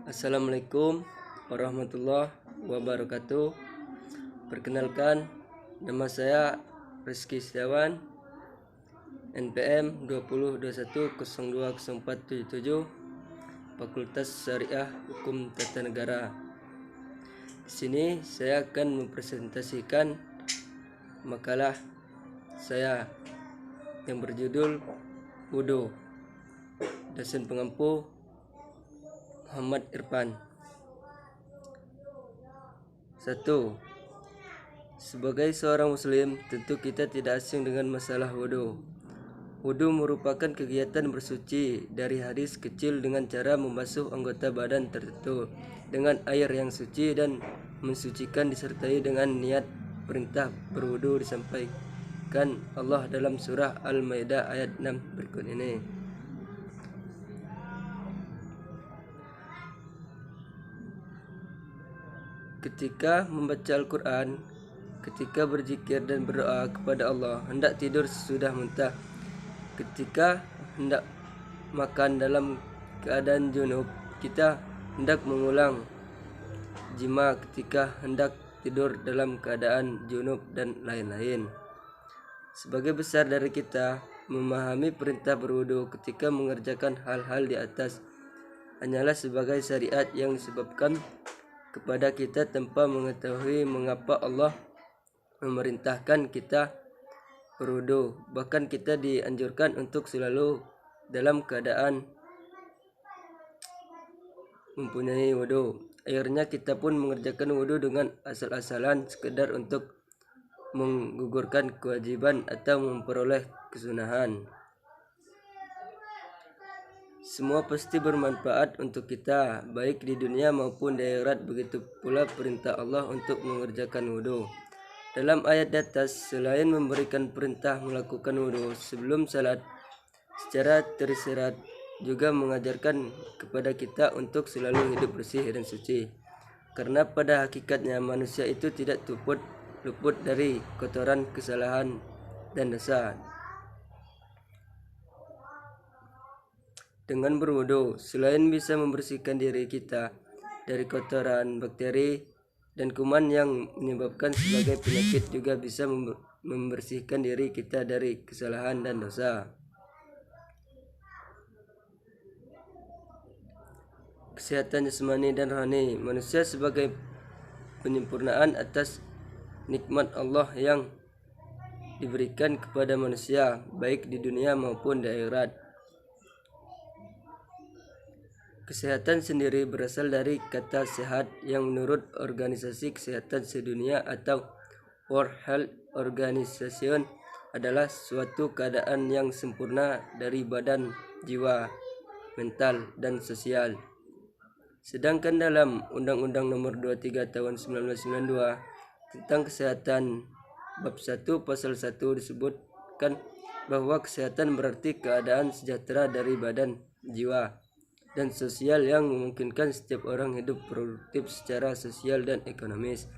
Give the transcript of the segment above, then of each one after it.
Assalamualaikum warahmatullahi wabarakatuh. Perkenalkan, nama saya Rizky Setiawan, NPM 2021020477, Fakultas Syariah Hukum Tata Negara. Di sini saya akan mempresentasikan makalah saya yang berjudul Wudu. Dosen pengampu Muhammad Irfan. 1. Sebagai seorang muslim, tentu kita tidak asing dengan masalah wudu. Wudu merupakan kegiatan bersuci dari hadis kecil dengan cara membasuh anggota badan tertentu dengan air yang suci dan mensucikan disertai dengan niat. Perintah berwudu disampaikan Allah dalam surah Al-Maidah ayat 6 berikut ini. Ketika membaca Al-Quran, ketika berzikir dan berdoa kepada Allah, hendak tidur sesudah muntah, ketika hendak makan dalam keadaan junub, kita hendak mengulang jima ketika hendak tidur dalam keadaan junub dan lain-lain. Sebagai besar dari kita memahami perintah berwudu ketika mengerjakan hal-hal di atas hanyalah sebagai syariat yang disebabkan kepada kita tanpa mengetahui mengapa Allah memerintahkan kita berwudu. Bahkan kita dianjurkan untuk selalu dalam keadaan mempunyai wudu. Akhirnya kita pun mengerjakan wudu dengan asal-asalan sekedar untuk menggugurkan kewajiban atau memperoleh kesunahan. Semua pasti bermanfaat untuk kita, baik di dunia maupun di akhirat. Begitu pula perintah Allah untuk mengerjakan wudu. Dalam ayat di atas, selain memberikan perintah melakukan wudu sebelum salat secara tersirat, juga mengajarkan kepada kita untuk selalu hidup bersih dan suci. Karena pada hakikatnya manusia itu tidak luput dari kotoran, kesalahan, dan dosa. Dengan berwudu, selain bisa membersihkan diri kita dari kotoran, bakteri, dan kuman yang menyebabkan sebagai penyakit, juga bisa membersihkan diri kita dari kesalahan dan dosa. Kesehatan jasmani dan rohani. Manusia sebagai penyempurnaan atas nikmat Allah yang diberikan kepada manusia, baik di dunia maupun di akhirat. Kesehatan sendiri berasal dari kata sehat yang menurut Organisasi Kesehatan Sedunia atau World Health Organization adalah suatu keadaan yang sempurna dari badan, jiwa, mental, dan sosial. Sedangkan dalam Undang-Undang Nomor 23 Tahun 1992 tentang Kesehatan Bab 1 Pasal 1 disebutkan bahwa kesehatan berarti keadaan sejahtera dari badan, jiwa, dan sosial yang memungkinkan setiap orang hidup produktif secara sosial dan ekonomis.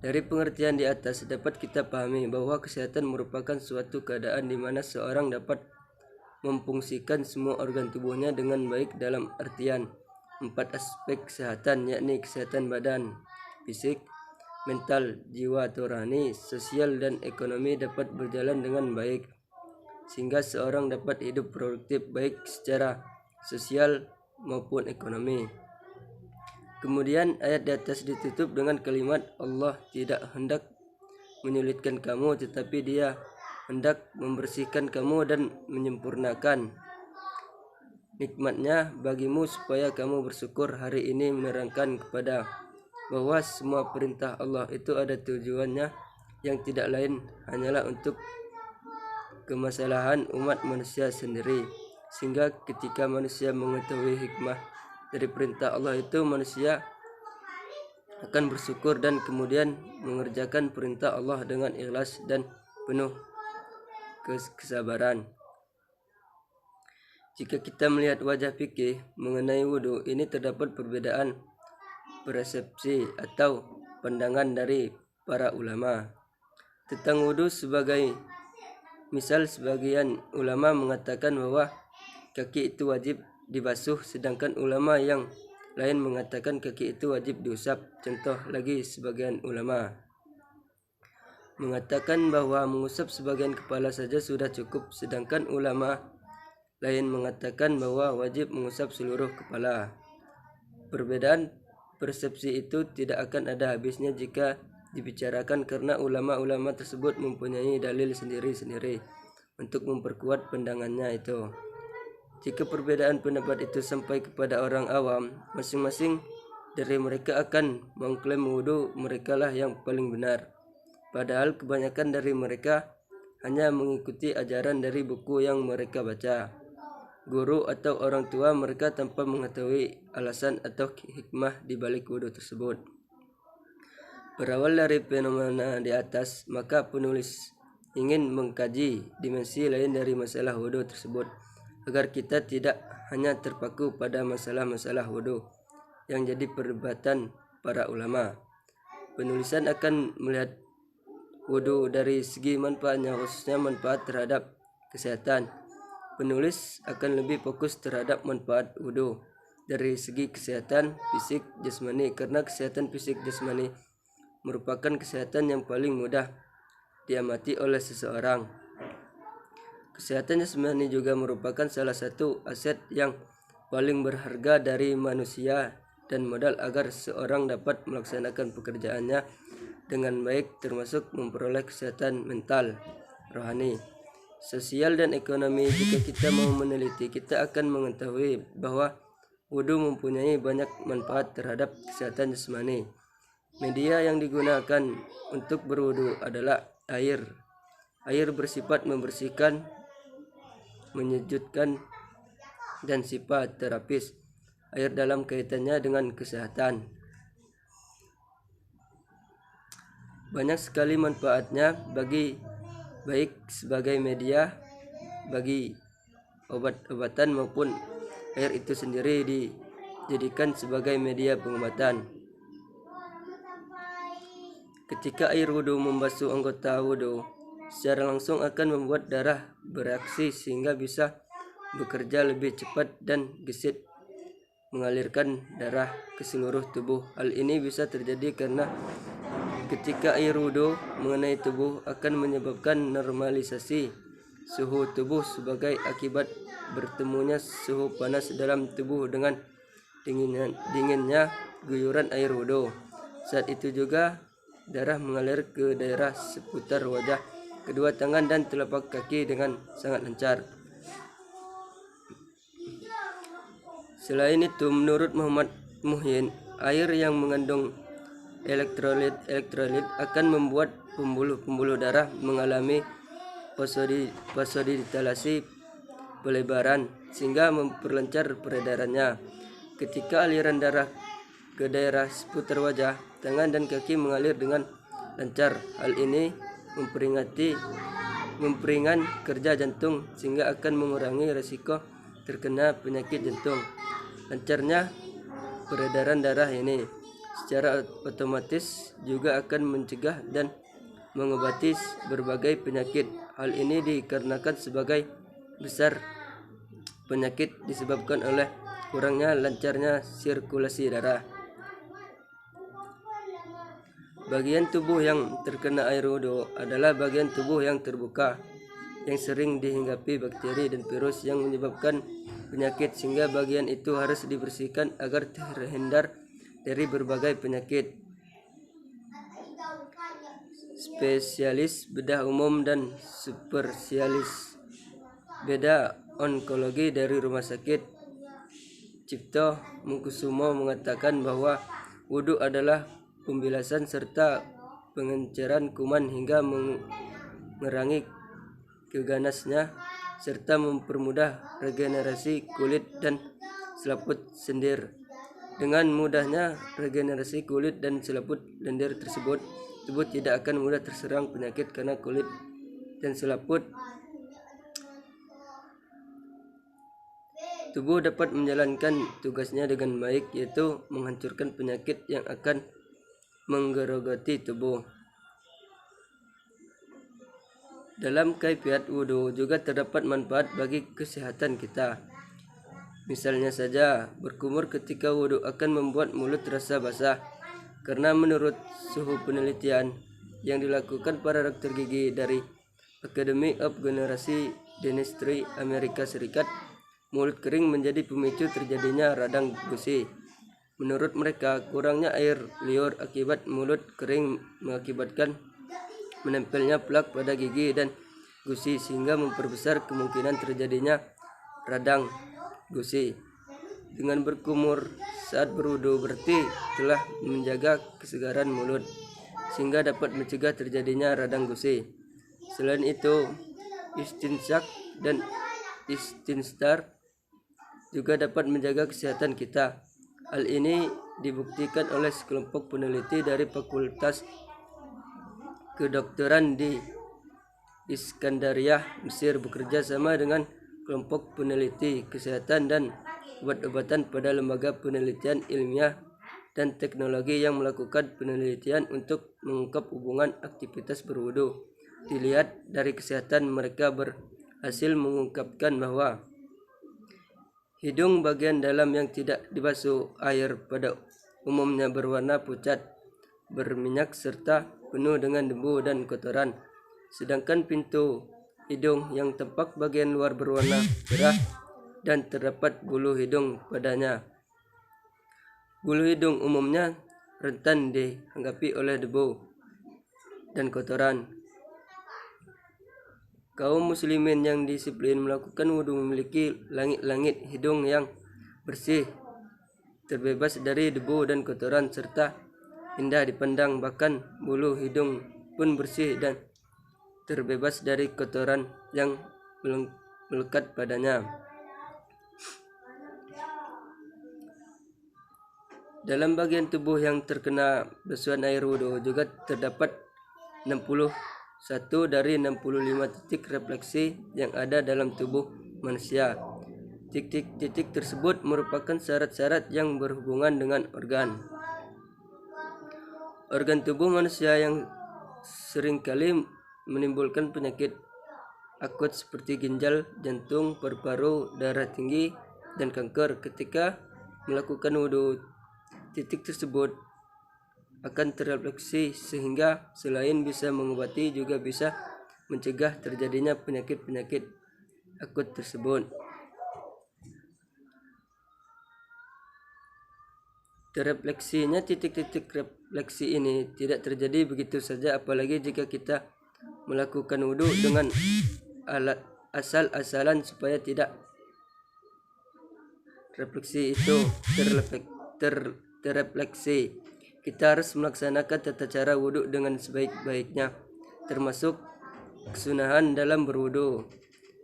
Dari pengertian di atas dapat kita pahami bahwa kesehatan merupakan suatu keadaan di mana seorang dapat memfungsikan semua organ tubuhnya dengan baik dalam artian 4 aspek kesehatan, yakni kesehatan badan, fisik, mental, jiwa atau rohani, sosial, dan ekonomi dapat berjalan dengan baik sehingga seorang dapat hidup produktif baik secara sosial maupun ekonomi. Kemudian ayat di atas ditutup dengan kalimat Allah tidak hendak menyulitkan kamu, tetapi Dia hendak membersihkan kamu dan menyempurnakan nikmatnya bagimu supaya kamu bersyukur. Hari ini menerangkan kepada bahwa semua perintah Allah itu ada tujuannya yang tidak lain hanyalah untuk kemaslahan umat manusia sendiri. Sehingga ketika manusia mengetahui hikmah dari perintah Allah itu, manusia akan bersyukur dan kemudian mengerjakan perintah Allah dengan ikhlas dan penuh kesabaran. Jika kita melihat wajah fikih mengenai wudu, ini terdapat perbedaan persepsi atau pandangan dari para ulama tentang wudu. Sebagai misal, sebagian ulama mengatakan bahwa kaki itu wajib dibasuh, sedangkan ulama yang lain mengatakan kaki itu wajib diusap. Contoh lagi, sebagian ulama mengatakan bahwa mengusap sebagian kepala saja sudah cukup, sedangkan ulama lain mengatakan bahwa wajib mengusap seluruh kepala. Perbedaan persepsi itu tidak akan ada habisnya jika dibicarakan, karena ulama-ulama tersebut mempunyai dalil sendiri-sendiri untuk memperkuat pandangannya itu. Jika perbedaan pendapat itu sampai kepada orang awam, masing-masing dari mereka akan mengklaim wudhu mereka lah yang paling benar. Padahal kebanyakan dari mereka hanya mengikuti ajaran dari buku yang mereka baca, guru atau orang tua mereka, tanpa mengetahui alasan atau hikmah di balik wudhu tersebut. Berawal dari fenomena di atas, maka penulis ingin mengkaji dimensi lain dari masalah wudhu tersebut, agar kita tidak hanya terpaku pada masalah-masalah wudhu yang jadi perdebatan para ulama. Penulisan akan melihat wudhu dari segi manfaatnya, khususnya manfaat terhadap kesehatan. Penulis akan lebih fokus terhadap manfaat wudhu dari segi kesehatan fisik jasmani, karena kesehatan fisik jasmani merupakan kesehatan yang paling mudah diamati oleh seseorang. Kesehatan jasmani juga merupakan salah satu aset yang paling berharga dari manusia dan modal agar seorang dapat melaksanakan pekerjaannya dengan baik, termasuk memperoleh kesehatan mental, rohani, sosial, dan ekonomi. Jika kita mau meneliti, kita akan mengetahui bahwa wudhu mempunyai banyak manfaat terhadap kesehatan jasmani. Media yang digunakan untuk berwudhu adalah air. Air bersifat membersihkan, menyejukkan, dan sifat terapis. Air dalam kaitannya dengan kesehatan. Banyak sekali manfaatnya, baik sebagai media bagi obat-obatan maupun air itu sendiri dijadikan sebagai media pengobatan. Ketika air wudhu membasuh anggota wudhu, secara langsung akan membuat darah bereaksi sehingga bisa bekerja lebih cepat dan gesit mengalirkan darah ke seluruh tubuh. Hal ini bisa terjadi karena ketika air wudhu mengenai tubuh akan menyebabkan normalisasi suhu tubuh sebagai akibat bertemunya suhu panas dalam tubuh dengan dinginnya guyuran air wudhu. Saat itu juga darah mengalir ke daerah seputar wajah, kedua tangan, dan telapak kaki dengan sangat lancar. Selain itu, menurut Muhammad Muhyin, air yang mengandung elektrolit akan membuat pembuluh darah mengalami vasodilatasasi, pelebaran, sehingga memperlancar peredarannya. Ketika aliran darah ke daerah seputar wajah, tangan, dan kaki mengalir dengan lancar, hal ini memperingan kerja jantung sehingga akan mengurangi risiko terkena penyakit jantung. Lancarnya peredaran darah ini secara otomatis juga akan mencegah dan mengobati berbagai penyakit. Hal ini dikarenakan sebagai besar penyakit disebabkan oleh kurangnya lancarnya sirkulasi darah. Bagian tubuh yang terkena air wudhu adalah bagian tubuh yang terbuka, yang sering dihinggapi bakteri dan virus yang menyebabkan penyakit, sehingga bagian itu harus dibersihkan agar terhindar dari berbagai penyakit. Spesialis bedah umum dan spesialis bedah onkologi dari Rumah Sakit Cipto Mangkusumo mengatakan bahwa wudhu adalah pembilasan serta pengenceran kuman hingga mengurangi keganasnya serta mempermudah regenerasi kulit dan selaput lendir. Dengan mudahnya regenerasi kulit dan selaput lendir tersebut, tubuh tidak akan mudah terserang penyakit karena kulit dan selaput tubuh dapat menjalankan tugasnya dengan baik, yaitu menghancurkan penyakit yang akan menggerogoti tubuh. Dalam kaifiat wudhu juga terdapat manfaat bagi kesehatan kita. Misalnya saja, berkumur ketika wudhu akan membuat mulut terasa basah. Karena menurut suhu penelitian yang dilakukan para dokter gigi dari Academy of Generasi Dentistry Amerika Serikat, mulut kering menjadi pemicu terjadinya radang gusi. Menurut mereka, kurangnya air liur akibat mulut kering mengakibatkan menempelnya plak pada gigi dan gusi sehingga memperbesar kemungkinan terjadinya radang gusi. Dengan berkumur saat berwudu berarti telah menjaga kesegaran mulut sehingga dapat mencegah terjadinya radang gusi. Selain itu, istinsyak dan istinstar juga dapat menjaga kesehatan kita. Hal ini dibuktikan oleh sekelompok peneliti dari Fakultas Kedokteran di Iskandariyah, Mesir bekerja sama dengan kelompok peneliti kesehatan dan obat-obatan pada lembaga penelitian ilmiah dan teknologi yang melakukan penelitian untuk mengungkap hubungan aktivitas berwudu. Dilihat dari kesehatan, mereka berhasil mengungkapkan bahwa hidung bagian dalam yang tidak dibasuh air pada umumnya berwarna pucat, berminyak serta penuh dengan debu dan kotoran. Sedangkan pintu hidung yang tampak bagian luar berwarna cerah dan terdapat bulu hidung padanya. Bulu hidung umumnya rentan dihinggapi oleh debu dan kotoran. Kaum muslimin yang disiplin melakukan wudu memiliki langit-langit hidung yang bersih, terbebas dari debu dan kotoran serta indah dipandang. Bahkan bulu hidung pun bersih dan terbebas dari kotoran yang melekat padanya. Dalam bagian tubuh yang terkena basuhan air wudhu juga terdapat 61 dari 65 titik refleksi yang ada dalam tubuh manusia. Titik-titik tersebut merupakan syarat-syarat yang berhubungan dengan organ tubuh manusia yang seringkali menimbulkan penyakit akut seperti ginjal, jantung, paru-paru, darah tinggi, dan kanker. Ketika melakukan wudhu, titik tersebut akan terrefleksi sehingga selain bisa mengobati juga bisa mencegah terjadinya penyakit-penyakit akut tersebut. Terrefleksinya titik-titik refleksi ini tidak terjadi begitu saja, apalagi jika kita melakukan wudhu dengan alat asal-asalan. Supaya tidak refleksi itu terrefleksi, kita harus melaksanakan tata cara wudhu dengan sebaik-baiknya, termasuk kesunahan dalam berwudhu.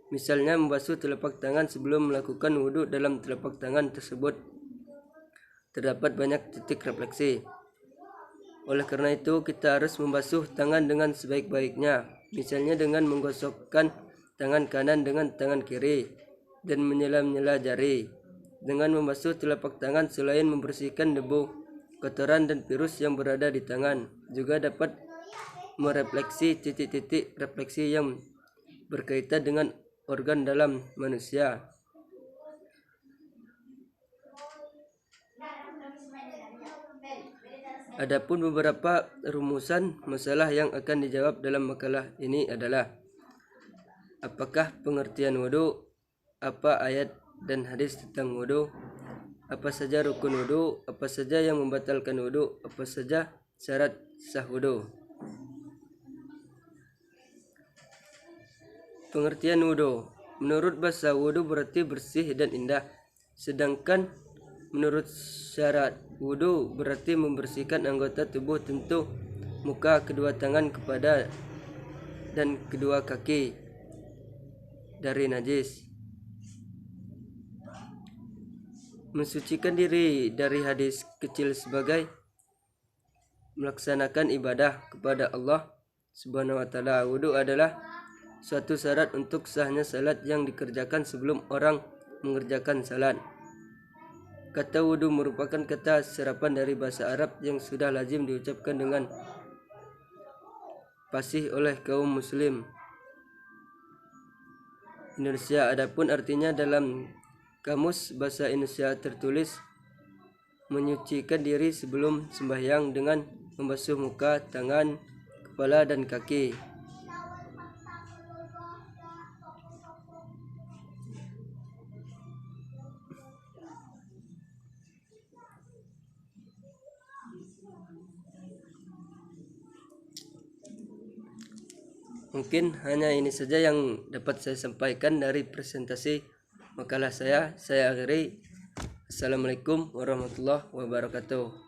Misalnya membasuh telapak tangan sebelum melakukan wudhu. Dalam telapak tangan tersebut terdapat banyak titik refleksi. Oleh karena itu, kita harus membasuh tangan dengan sebaik-baiknya, misalnya dengan menggosokkan tangan kanan dengan tangan kiri dan menyela-nyela jari. Dengan membasuh telapak tangan, selain membersihkan debu, kotoran dan virus yang berada di tangan, juga dapat merefleksi titik-titik refleksi yang berkaitan dengan organ dalam manusia. Adapun beberapa rumusan masalah yang akan dijawab dalam makalah ini adalah: apakah pengertian wudu, apa ayat dan hadis tentang wudu, apa saja rukun wudu, apa saja yang membatalkan wudu, apa saja syarat sah wudu. Pengertian wudu. Menurut bahasa, wudu berarti bersih dan indah. Sedangkan menurut syarat, wudu berarti membersihkan anggota tubuh, tentu muka, kedua tangan, kepala, dan kedua kaki dari najis. Mensucikan diri dari hadis kecil sebagai melaksanakan ibadah kepada Allah Subhanahu wa taala. Wudu adalah suatu syarat untuk sahnya salat yang dikerjakan sebelum orang mengerjakan salat. Kata wudu merupakan kata serapan dari bahasa Arab yang sudah lazim diucapkan dengan fasih oleh kaum muslim Indonesia. Adapun artinya dalam Kamus Bahasa Indonesia tertulis: menyucikan diri sebelum sembahyang dengan membasuh muka, tangan, kepala, dan kaki. Mungkin hanya ini saja yang dapat saya sampaikan dari presentasi makalah saya. Saya akhiri. Assalamualaikum warahmatullahi wabarakatuh.